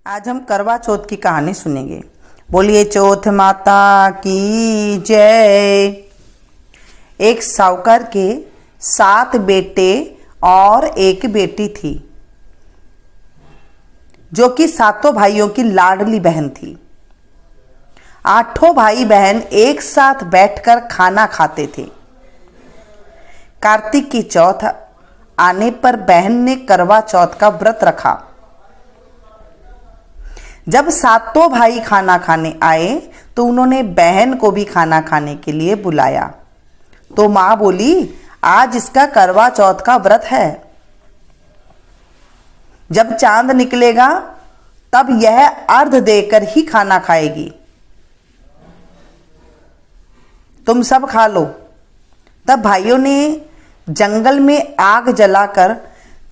आज हम करवा चौथ की कहानी सुनेंगे। बोलिए चौथ माता की जय। एक साहूकार के 7 बेटे और एक बेटी थी, जो कि 7 भाइयों की लाडली बहन थी। 8 भाई बहन एक साथ बैठकर खाना खाते थे। कार्तिक की चौथ आने पर बहन ने करवा चौथ का व्रत रखा। जब 7 भाई खाना खाने आए तो उन्होंने बहन को भी खाना खाने के लिए बुलाया। तो मां बोली, आज इसका करवा चौथ का व्रत है। जब चांद निकलेगा तब यह अर्घ देकर ही खाना खाएगी। तुम सब खा लो। तब भाइयों ने जंगल में आग जलाकर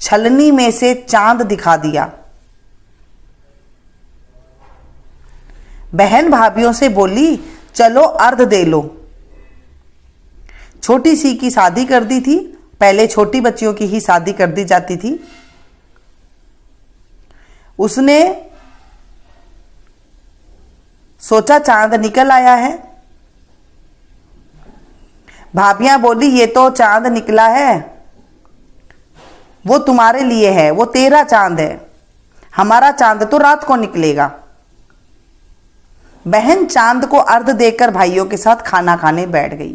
छलनी में से चांद दिखा दिया। बहन भाभियों से बोली, चलो अर्घ दे लो। छोटी सी की शादी कर दी थी। पहले छोटी बच्चियों की ही शादी कर दी जाती थी। उसने सोचा चांद निकल आया है। भाभियां बोली, ये तो चांद निकला है, वो तुम्हारे लिए है, वो तेरा चांद है, हमारा चांद तो रात को निकलेगा। बहन चांद को अर्घ देकर भाइयों के साथ खाना खाने बैठ गई।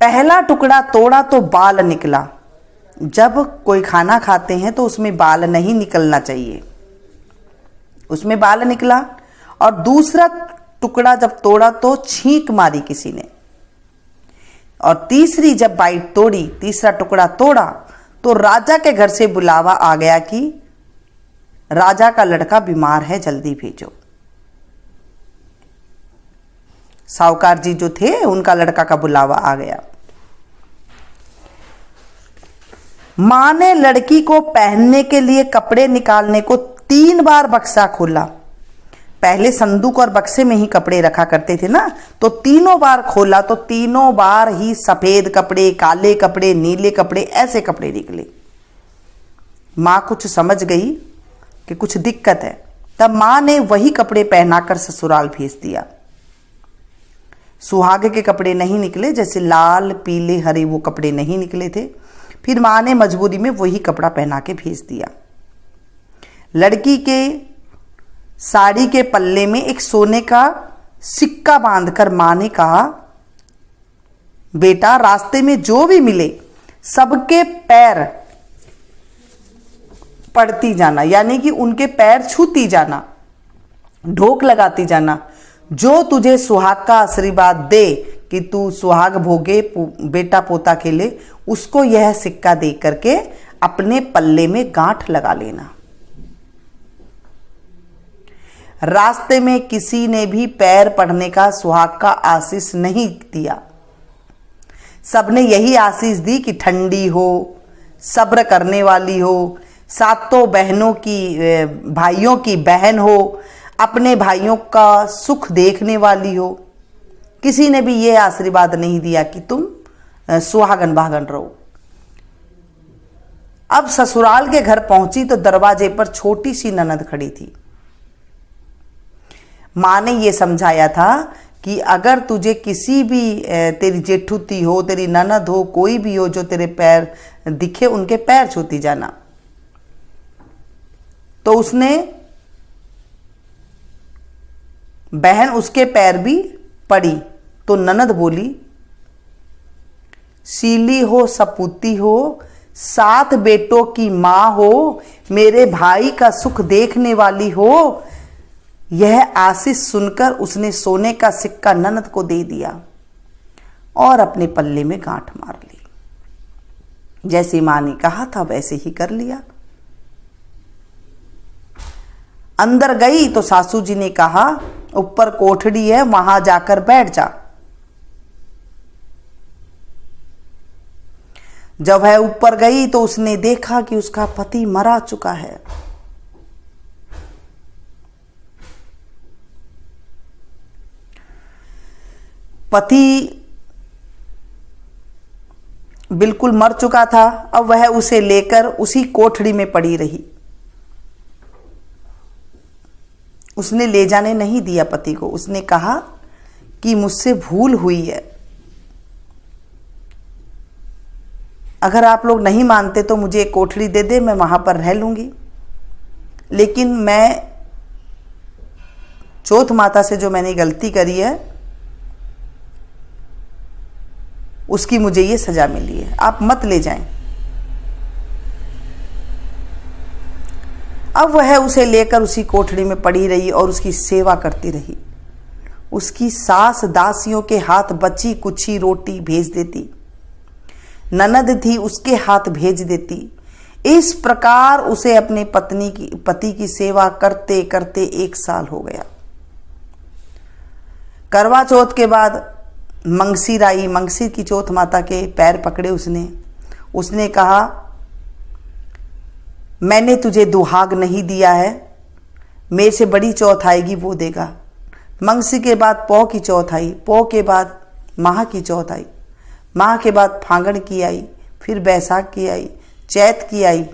पहला टुकड़ा तोड़ा तो बाल निकला। जब कोई खाना खाते हैं तो उसमें बाल नहीं निकलना चाहिए, उसमें बाल निकला। और दूसरा टुकड़ा जब तोड़ा तो छींक मारी किसी ने। और तीसरी जब बाइट तोड़ी, तीसरा टुकड़ा तोड़ा तो राजा के घर से बुलावा आ गया कि राजा का लड़का बीमार है, जल्दी भेजो। साहूकार जी जो थे उनका लड़का का बुलावा आ गया। मां ने लड़की को पहनने के लिए कपड़े निकालने को 3 बार बक्सा खोला। पहले संदूक और बक्से में ही कपड़े रखा करते थे ना, तो तीनों बार खोला तो तीनों बार ही सफेद कपड़े, काले कपड़े, नीले कपड़े, ऐसे कपड़े निकले। मां कुछ समझ गई कि कुछ दिक्कत है। तब मां ने वही कपड़े पहनाकर ससुराल भेज दिया। सुहाग के कपड़े नहीं निकले, जैसे लाल पीले हरे वो कपड़े नहीं निकले थे। फिर मां ने मजबूरी में वही कपड़ा पहना के भेज दिया। लड़की के साड़ी के पल्ले में एक सोने का सिक्का बांधकर मां ने कहा, बेटा रास्ते में जो भी मिले सबके पैर पड़ती जाना, यानी कि उनके पैर छूती जाना, ढोक लगाती जाना। जो तुझे सुहाग का आशीर्वाद दे कि तू सुहाग भोगे, बेटा पोता खेले, उसको यह सिक्का दे करके अपने पल्ले में गांठ लगा लेना। रास्ते में किसी ने भी पैर पड़ने का सुहाग का आशीष नहीं दिया। सबने यही आशीष दी कि ठंडी हो, सब्र करने वाली हो, 7 बहनों की, भाइयों की बहन हो, अपने भाइयों का सुख देखने वाली हो। किसी ने भी ये आशीर्वाद नहीं दिया कि तुम सुहागन भागन रहो। अब ससुराल के घर पहुंची तो दरवाजे पर छोटी सी ननद खड़ी थी। मां ने ये समझाया था कि अगर तुझे किसी भी, तेरी जेठुती हो, तेरी ननद हो, कोई भी हो जो तेरे पैर दिखे, उनके पैर छूती जाना। तो उसने, बहन उसके पैर भी पड़ी तो ननद बोली, सीली हो, सपूती हो, 7 बेटों की मां हो, मेरे भाई का सुख देखने वाली हो। यह आशीष सुनकर उसने सोने का सिक्का ननद को दे दिया और अपने पल्ले में गांठ मार ली। जैसे मां ने कहा था वैसे ही कर लिया। अंदर गई तो सासू जी ने कहा, ऊपर कोठड़ी है, वहां जाकर बैठ जा। जब वह ऊपर गई तो उसने देखा कि उसका पति मरा चुका है। पति बिल्कुल मर चुका था। अब वह उसे लेकर उसी कोठड़ी में पड़ी रही। उसने ले जाने नहीं दिया पति को। उसने कहा कि मुझसे भूल हुई है, अगर आप लोग नहीं मानते तो मुझे एक कोठरी दे दे, मैं वहां पर रह लूंगी, लेकिन मैं चौथ माता से जो मैंने गलती करी है उसकी मुझे ये सजा मिली है, आप मत ले जाएं। अब वह उसे लेकर उसी कोठरी में पड़ी रही और उसकी सेवा करती रही। उसकी सास दासियों के हाथ बची कुची रोटी भेज देती, ननद थी उसके हाथ भेज देती। इस प्रकार उसे अपने पति की सेवा करते करते 1 साल हो गया। करवा चौथ के बाद मंगसीर आई। मंगसीर की चौथ माता के पैर पकड़े उसने कहा, मैंने तुझे दुहाग नहीं दिया है, मेरे से बड़ी चौथ आएगी वो देगा। मंगसी के बाद पौ की चौथ आई, पौ के बाद माह की चौथ आई, माह के बाद फांगण की आई, फिर बैसाख की आई, चैत की आई,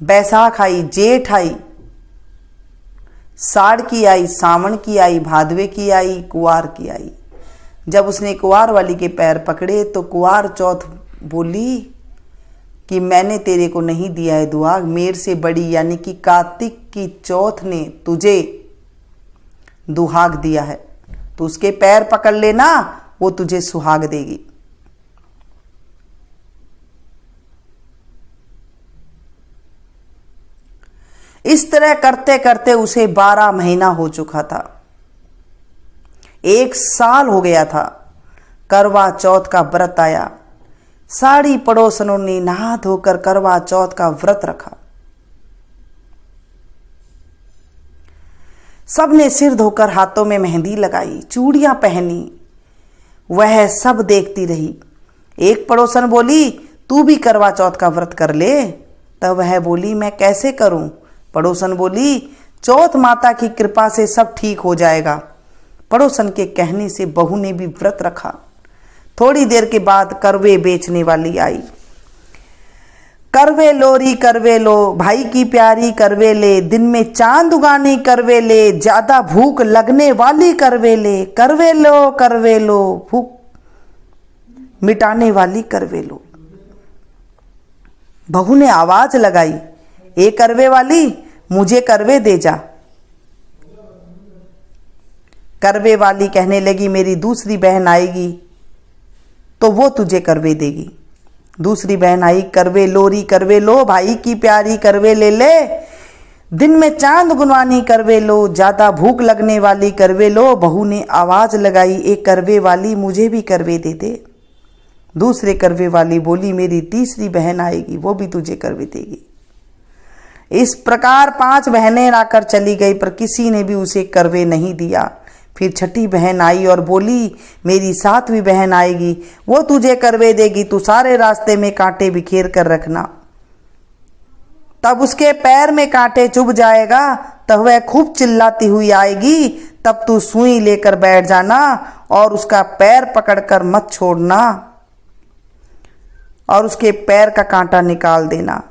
बैसाख आई, जेठ आई, साड़ की आई, सावन की आई, भादवे की आई, कुवार की आई। जब उसने कुवार वाली के पैर पकड़े तो कुवार चौथ बोली कि मैंने तेरे को नहीं दिया है दुआग, मेरे से बड़ी यानी कि कार्तिक की चौथ ने तुझे दुहाग दिया है, तो उसके पैर पकड़ लेना, वो तुझे सुहाग देगी। इस तरह करते करते उसे 12 महीना हो चुका था, 1 साल हो गया था। करवा चौथ का व्रत आया। सारी पड़ोसनों ने नहा धोकर करवा चौथ का व्रत रखा। सबने सिर धोकर हाथों में मेहंदी लगाई, चूड़ियां पहनी। वह सब देखती रही। एक पड़ोसन बोली, तू भी करवा चौथ का व्रत कर ले। तब वह बोली, मैं कैसे करूं? पड़ोसन बोली, चौथ माता की कृपा से सब ठीक हो जाएगा। पड़ोसन के कहने से बहू ने भी व्रत रखा। थोड़ी देर के बाद करवे बेचने वाली आई। करवे लोरी करवे लो, भाई की प्यारी करवे ले, दिन में चांद उगानी करवे ले, ज्यादा भूख लगने वाली करवे ले, करवे लो भूख मिटाने वाली करवे लो। बहू ने आवाज लगाई, ए करवे वाली, मुझे करवे दे जा। करवे वाली कहने लगी, मेरी दूसरी बहन आएगी तो वो तुझे करवे देगी। दूसरी बहन आई, करवे लोरी करवे लो, भाई की प्यारी करवे ले ले, दिन में चांद गुनवानी करवे लो, ज्यादा भूख लगने वाली करवे लो। बहू ने आवाज लगाई, एक करवे वाली, मुझे भी करवे दे दे। दूसरे करवे वाली बोली, मेरी तीसरी बहन आएगी, वो भी तुझे करवे देगी। इस प्रकार 5 बहनें आकर चली गई, पर किसी ने भी उसे करवे नहीं दिया। फिर छठी बहन आई और बोली, मेरी 7वीं बहन आएगी, वो तुझे करवे देगी, तू सारे रास्ते में कांटे बिखेर कर रखना। तब उसके पैर में कांटे चुभ जाएगा, तब वह खूब चिल्लाती हुई आएगी, तब तू सुई लेकर बैठ जाना और उसका पैर पकड़कर मत छोड़ना और उसके पैर का कांटा निकाल देना।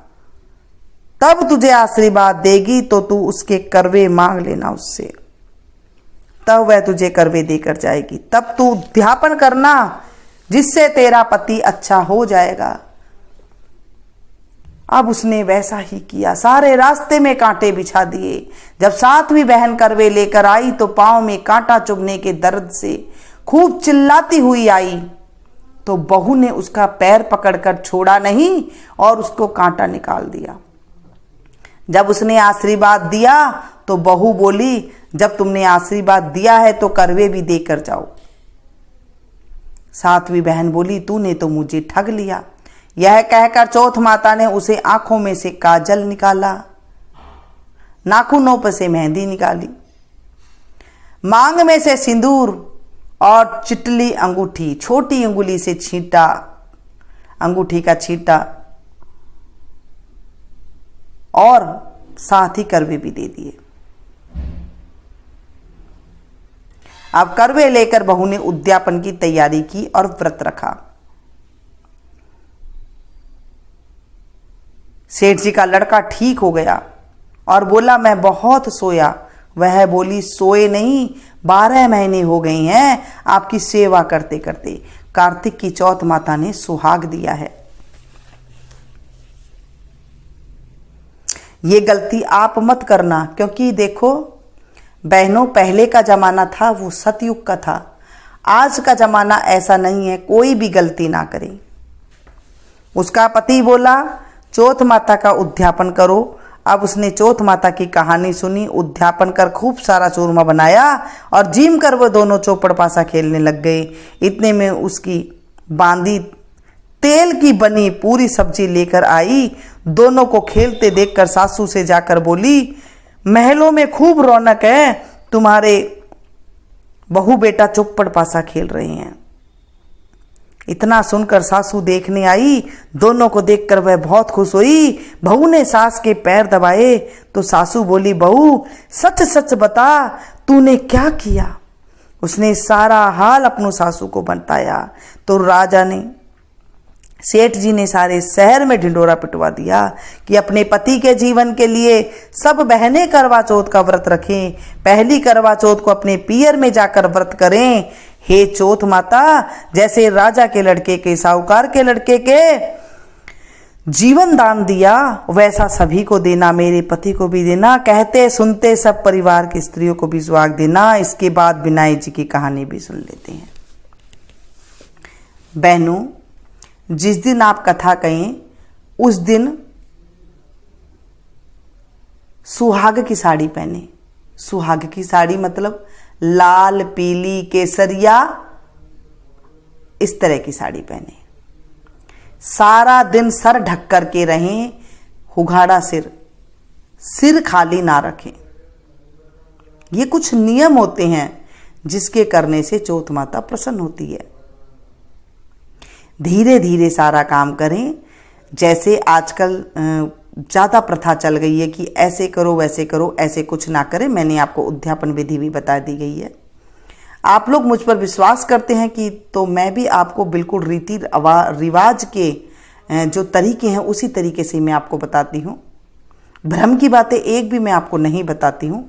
तब तुझे आशीर्वाद देगी तो तू उसके करवे मांग लेना उससे, तब वह तुझे करवे देकर जाएगी। तब तू ध्यापन करना जिससे तेरा पति अच्छा हो जाएगा। अब उसने वैसा ही किया, सारे रास्ते में कांटे बिछा दिए। जब 7वीं बहन करवे लेकर आई तो पांव में कांटा चुभने के दर्द से खूब चिल्लाती हुई आई, तो बहू ने उसका पैर पकड़कर छोड़ा नहीं और उसको कांटा निकाल दिया। जब उसने आशीर्वाद दिया तो बहू बोली, जब तुमने आशीर्वाद दिया है तो करवे भी देकर जाओ। 7वीं बहन बोली, तूने तो मुझे ठग लिया। यह कहकर चौथ माता ने उसे आंखों में से काजल निकाला, नाखूनों पर से मेहंदी निकाली, मांग में से सिंदूर और चिटली अंगूठी, छोटी अंगुली से छींटा, अंगूठी का छींटा, और साथ ही करवे भी दे दिए। अब करवे लेकर बहू ने उद्यापन की तैयारी की और व्रत रखा। सेठ जी का लड़का ठीक हो गया और बोला मैं बहुत सोया। वह बोली सोए नहीं, 12 महीने हो गए हैं आपकी सेवा करते करते। कार्तिक की चौथ माता ने सुहाग दिया है। ये गलती आप मत करना, क्योंकि देखो बहनों, पहले का जमाना था वो सतयुग का था। आज का जमाना ऐसा नहीं है, कोई भी गलती ना करे। उसका पति बोला चौथ माता का उद्यापन करो। अब उसने चौथ माता की कहानी सुनी, उद्यापन कर खूब सारा चूरमा बनाया और जिम कर वो दोनों चौपड़ पासा खेलने लग गए। इतने में उसकी बांदी तेल की बनी पूरी सब्जी लेकर आई। दोनों को खेलते देखकर सासू से जाकर बोली महलों में खूब रौनक है, तुम्हारे बहू बेटा चौपड़ पासा खेल रहे हैं। इतना सुनकर सासू देखने आई। दोनों को देखकर वह बहुत खुश हुई। बहू ने सास के पैर दबाए तो सासू बोली बहू सच सच बता तूने क्या किया। उसने सारा हाल अपनों सासू को बताया तो राजा ने, सेठ जी ने सारे शहर में ढिंडोरा पिटवा दिया कि अपने पति के जीवन के लिए सब बहनें करवा चौथ का व्रत रखें। पहली करवा चौथ को अपने पियर में जाकर व्रत करें। हे चौथ माता, जैसे राजा के लड़के के, साहूकार के लड़के के जीवन दान दिया वैसा सभी को देना, मेरे पति को भी देना। कहते सुनते सब परिवार की स्त्रियों को भी सुहाग देना। इसके बाद विनाई जी की कहानी भी सुन लेते हैं। बहनों, जिस दिन आप कथा कहें उस दिन सुहाग की साड़ी पहने। सुहाग की साड़ी मतलब लाल, पीली, केसरिया, इस तरह की साड़ी पहने। सारा दिन सर ढक कर के रहें, हुघाड़ा सिर खाली ना रखें। ये कुछ नियम होते हैं जिसके करने से चौथ माता प्रसन्न होती है। धीरे धीरे सारा काम करें। जैसे आजकल ज़्यादा प्रथा चल गई है कि ऐसे करो वैसे करो, ऐसे कुछ ना करें। मैंने आपको उद्यापन विधि भी बता दी गई है। आप लोग मुझ पर विश्वास करते हैं कि तो मैं भी आपको बिल्कुल रीति रिवाज के जो तरीके हैं उसी तरीके से मैं आपको बताती हूँ। भ्रम की बातें एक भी मैं आपको नहीं बताती हूँ।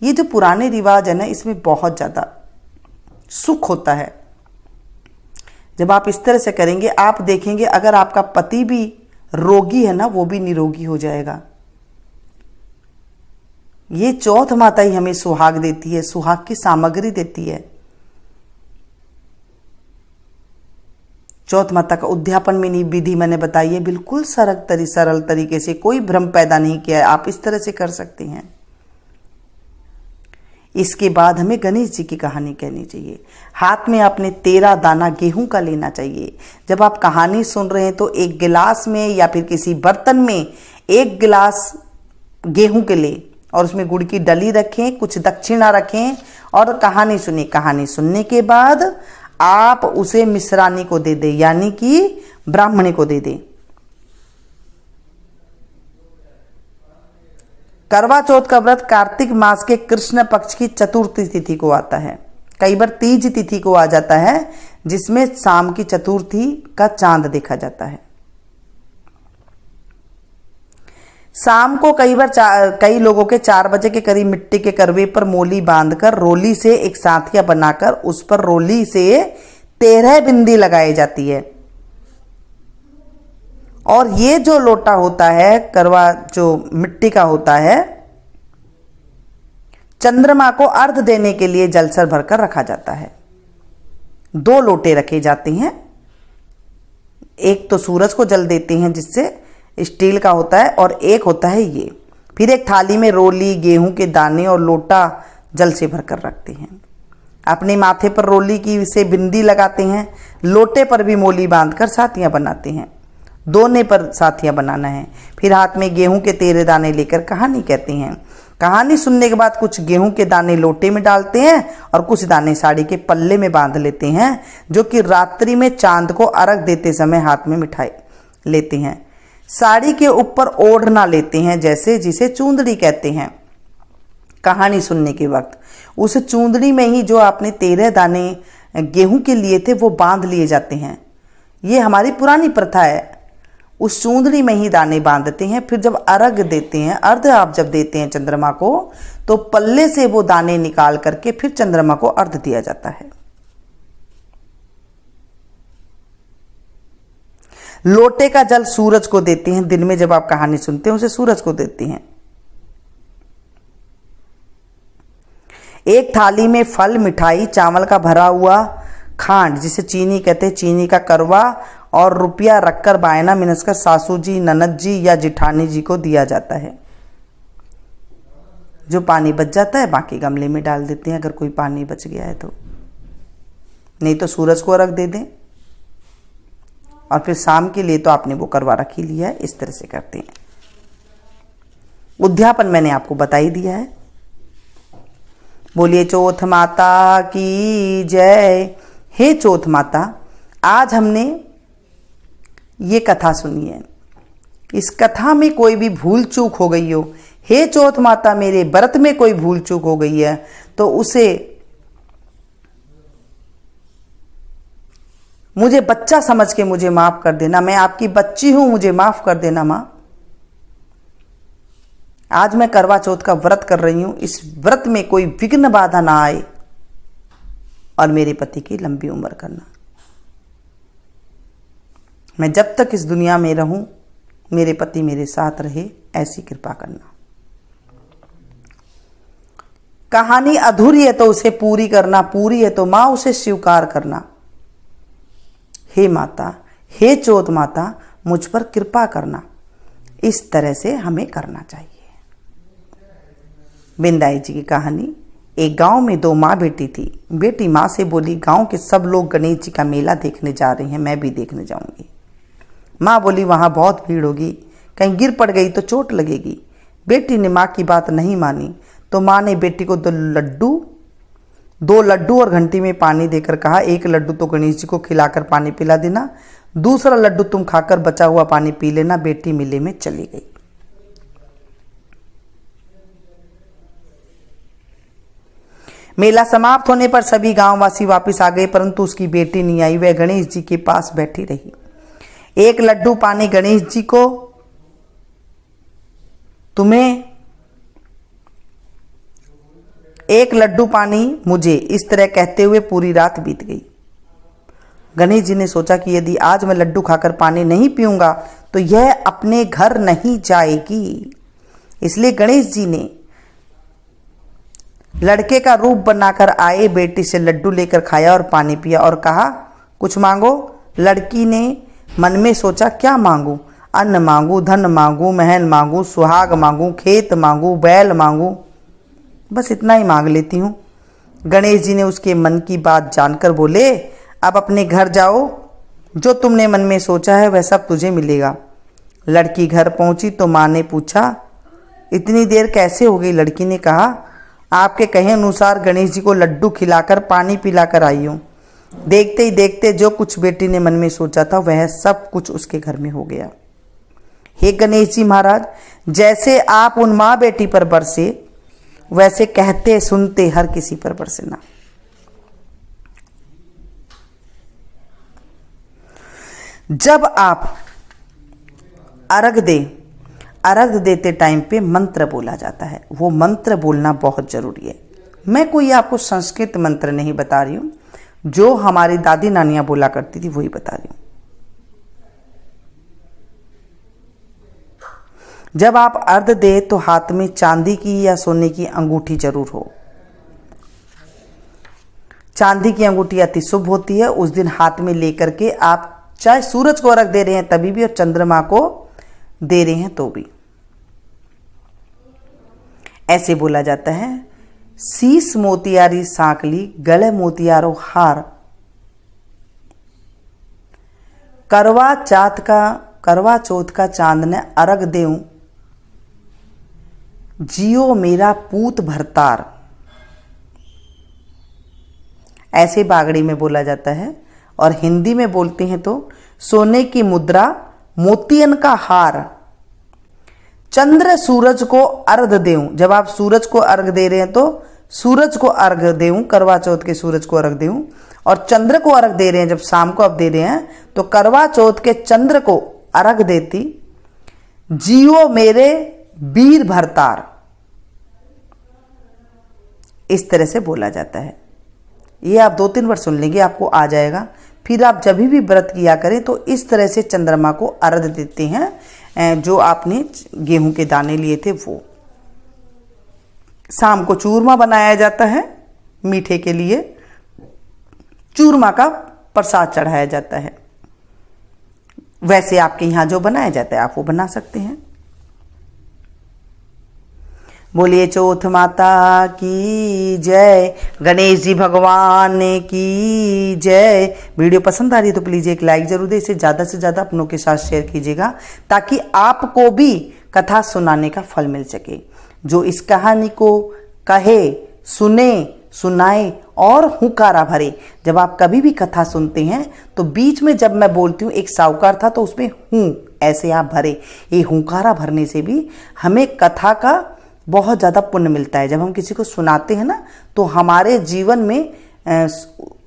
ये जो पुराने रिवाज है ना, इसमें बहुत ज़्यादा सुख होता है जब आप इस तरह से करेंगे। आप देखेंगे अगर आपका पति भी रोगी है ना, वो भी निरोगी हो जाएगा। ये चौथ माता ही हमें सुहाग देती है, सुहाग की सामग्री देती है। चौथ माता का उद्यापन में विधि मैंने बताई है, बिल्कुल सरल तरीके से, कोई भ्रम पैदा नहीं किया है। आप इस तरह से कर सकते हैं। इसके बाद हमें गणेश जी की कहानी कहनी चाहिए। हाथ में आपने 13 दाना गेहूं का लेना चाहिए। जब आप कहानी सुन रहे हैं तो एक गिलास में या फिर किसी बर्तन में 1 गिलास गेहूं के ले और उसमें गुड़ की डली रखें, कुछ दक्षिणा रखें और कहानी सुने। कहानी सुनने के बाद आप उसे मिश्रानी को दे दें, यानी कि ब्राह्मणी को दे दें। करवा चौथ का व्रत कार्तिक मास के कृष्ण पक्ष की चतुर्थी तिथि को आता है। कई बार तीज तिथि को आ जाता है, जिसमें शाम की चतुर्थी का चांद देखा जाता है। शाम को कई लोगों के 4 बजे के करीब मिट्टी के करवे पर मोली बांधकर रोली से एक साथिया बनाकर उस पर रोली से 13 बिंदी लगाई जाती है। और ये जो लोटा होता है करवा, जो मिट्टी का होता है, चंद्रमा को अर्घ देने के लिए जलसर भरकर रखा जाता है। 2 लोटे रखे जाते हैं। एक तो सूरज को जल देते हैं जिससे स्टील का होता है, और एक होता है ये। फिर एक थाली में रोली, गेहूं के दाने और लोटा जल से भरकर रखते हैं। अपने माथे पर रोली की से बिंदी लगाते हैं। लोटे पर भी मोली बांधकर साथियां बनाते हैं। दोने पर साथियां बनाना है। फिर हाथ में गेहूं के 13 दाने लेकर कहानी कहते हैं। कहानी सुनने के बाद कुछ गेहूं के दाने लोटे में डालते हैं और कुछ दाने साड़ी के पल्ले में बांध लेते हैं, जो कि रात्रि में चांद को अर्घ देते समय हाथ में मिठाई लेते हैं। साड़ी के ऊपर ओढ़ना लेते हैं, जैसे जिसे चूंदड़ी कहते हैं। कहानी सुनने के वक्त उस चूंदड़ी में ही जो आपने 13 दाने गेहूं के लिए थे वो बांध लिए जाते हैं। ये हमारी पुरानी प्रथा है। उस चूंदड़ी में ही दाने बांधते हैं। फिर जब अर्घ देते हैं, अर्घ आप जब देते हैं चंद्रमा को, तो पल्ले से वो दाने निकाल करके फिर चंद्रमा को अर्घ दिया जाता है। लोटे का जल सूरज को देते हैं। दिन में जब आप कहानी सुनते हैं उसे सूरज को देते हैं। एक थाली में फल, मिठाई, चावल का भरा हुआ खांड जिसे चीनी कहते हैं, चीनी का करवा और रुपया रखकर बायना मिनसकर सासू जी, ननद जी या जिठानी जी को दिया जाता है। जो पानी बच जाता है बाकी गमले में डाल देते हैं, अगर कोई पानी बच गया है तो। नहीं तो सूरज को अर्घ दे दें। और फिर शाम के लिए तो आपने वो करवा रख ही लिया है। इस तरह से करते हैं। उद्यापन मैंने आपको बता ही दिया है। बोलिए चौथ माता की जय। हे चौथ माता, आज हमने ये कथा सुनी है। इस कथा में कोई भी भूल चूक हो गई हो, हे चौथ माता मेरे व्रत में कोई भूल चूक हो गई है, तो उसे मुझे बच्चा समझ के मुझे माफ कर देना। मैं आपकी बच्ची हूं, मुझे माफ कर देना मां। आज मैं करवा चौथ का व्रत कर रही हूं। इस व्रत में कोई विघ्न बाधा ना आए और मेरे पति की लंबी उम्र करना। मैं जब तक इस दुनिया में रहूं मेरे पति मेरे साथ रहे, ऐसी कृपा करना। कहानी अधूरी है तो उसे पूरी करना, पूरी है तो मां उसे स्वीकार करना। हे माता, हे चौथ माता, मुझ पर कृपा करना। इस तरह से हमें करना चाहिए। बिंदाई जी की कहानी। एक गांव में दो माँ बेटी थी। बेटी माँ से बोली, गांव के सब लोग गणेश जी का मेला देखने जा रहे हैं, मैं भी देखने जाऊंगी। माँ बोली, वहां बहुत भीड़ होगी, कहीं गिर पड़ गई तो चोट लगेगी। बेटी ने माँ की बात नहीं मानी तो माँ ने बेटी को दो लड्डू और घंटी में पानी देकर कहा, एक लड्डू तो गणेश जी को खिलाकर पानी पिला देना, दूसरा लड्डू तुम खाकर बचा हुआ पानी पी लेना। बेटी मेले में चली गई। मेला समाप्त होने पर सभी गांववासी वापस आ गए, परंतु उसकी बेटी नहीं आई। वह गणेश जी के पास बैठी रही। एक लड्डू पानी गणेश जी को, तुम्हें एक लड्डू पानी मुझे, इस तरह कहते हुए पूरी रात बीत गई। गणेश जी ने सोचा कि यदि आज मैं लड्डू खाकर पानी नहीं पीऊंगा तो यह अपने घर नहीं जाएगी। इसलिए गणेश जी ने लड़के का रूप बनाकर आए, बेटी से लड्डू लेकर खाया और पानी पिया और कहा, कुछ मांगो। लड़की ने मन में सोचा, क्या मांगू? अन्न मांगू, धन मांगू, महल मांगू, सुहाग मांगू, खेत मांगू, बैल मांगू, बस इतना ही मांग लेती हूँ। गणेश जी ने उसके मन की बात जानकर बोले, अब अपने घर जाओ, जो तुमने मन में सोचा है वह सब तुझे मिलेगा। लड़की घर पहुंची तो माँ ने पूछा, इतनी देर कैसे हो गई? लड़की ने कहा, आपके कहे अनुसार गणेश जी को लड्डू खिलाकर पानी पिलाकर आई हूँ। देखते ही देखते जो कुछ बेटी ने मन में सोचा था वह सब कुछ उसके घर में हो गया। हे गणेश जी महाराज, जैसे आप उन माँ बेटी पर बरसे, वैसे कहते सुनते हर किसी पर बरसना। जब आप अर्घ देते टाइम पे मंत्र बोला जाता है। वो मंत्र बोलना बहुत जरूरी है। मैं कोई आपको संस्कृत मंत्र नहीं बता रही हूं, जो हमारी दादी नानियां बोला करती थी वही बता रही हूं। जब आप अर्घ दे तो हाथ में चांदी की या सोने की अंगूठी जरूर हो। चांदी की अंगूठी अति शुभ होती है। उस दिन हाथ में लेकर के आप चाहे सूरज को अर्घ दे रहे हैं तभी भी और चंद्रमा को दे रहे हैं तो भी ऐसे बोला जाता है, शीश मोतियारी सांकली, गले मोतियारो हार, करवा चौथ का चांद ने अर्घ देऊं, जियो मेरा पूत भरतार। ऐसे बागड़ी में बोला जाता है। और हिंदी में बोलते हैं तो सोने की मुद्रा, मोतियन का हार, चंद्र सूरज को अर्घ देऊं। जब आप सूरज को अर्घ दे रहे हैं तो सूरज को अर्घ देऊं, करवा चौथ के सूरज को अर्घ देऊं। और चंद्र को अर्घ दे रहे हैं, जब शाम को आप दे रहे हैं तो करवा चौथ के चंद्र को अर्घ देती, जियो मेरे वीर भरतार, इस तरह से बोला जाता है। ये आप 2-3 बार सुन लेंगे, आपको आ जाएगा। फिर आप जब भी व्रत किया करें तो इस तरह से चंद्रमा को अर्घ देते हैं, जो आपने गेहूं के दाने लिए थे वो। शाम को चूरमा बनाया जाता है, मीठे के लिए चूरमा का प्रसाद चढ़ाया जाता है। वैसे आपके यहाँ जो बनाया जाता है आप वो बना सकते हैं। बोलिए चौथ माता की जय, गणेश जी भगवान की जय। वीडियो पसंद आ रही है तो प्लीज़ एक लाइक जरूर दे, इसे ज़्यादा से ज़्यादा अपनों के साथ शेयर कीजिएगा ताकि आपको भी कथा सुनाने का फल मिल सके। जो इस कहानी को कहे, सुने, सुनाए और हुंकारा भरे। जब आप कभी भी कथा सुनते हैं तो बीच में जब मैं बोलती हूँ एक साहूकार था तो उसमें हूँ ऐसे आप भरे। ये हुंकारा भरने से भी हमें कथा का बहुत ज़्यादा पुण्य मिलता है। जब हम किसी को सुनाते हैं ना तो हमारे जीवन में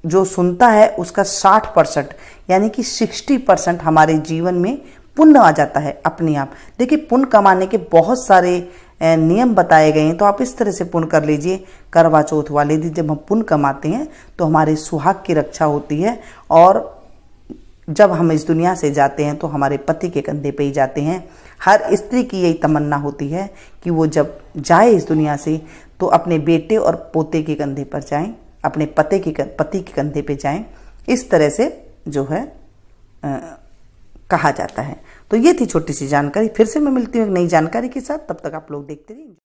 जो सुनता है उसका 60% यानी कि 60% हमारे जीवन में पुण्य आ जाता है अपने आप। देखिए पुण्य कमाने के बहुत सारे नियम बताए गए हैं, तो आप इस तरह से पुण्य कर लीजिए। करवा चौथ वाले दिन जब हम पुण्य कमाते हैं तो हमारे सुहाग की रक्षा होती है, और जब हम इस दुनिया से जाते हैं तो हमारे पति के कंधे पे ही जाते हैं। हर स्त्री की यही तमन्ना होती है कि वो जब जाए इस दुनिया से तो अपने बेटे और पोते के कंधे पर जाएं, अपने पति के कंधे पे जाएं। इस तरह से जो है कहा जाता है। तो ये थी छोटी सी जानकारी। फिर से मैं मिलती हूँ एक नई जानकारी के साथ, तब तक आप लोग देखते रहिए।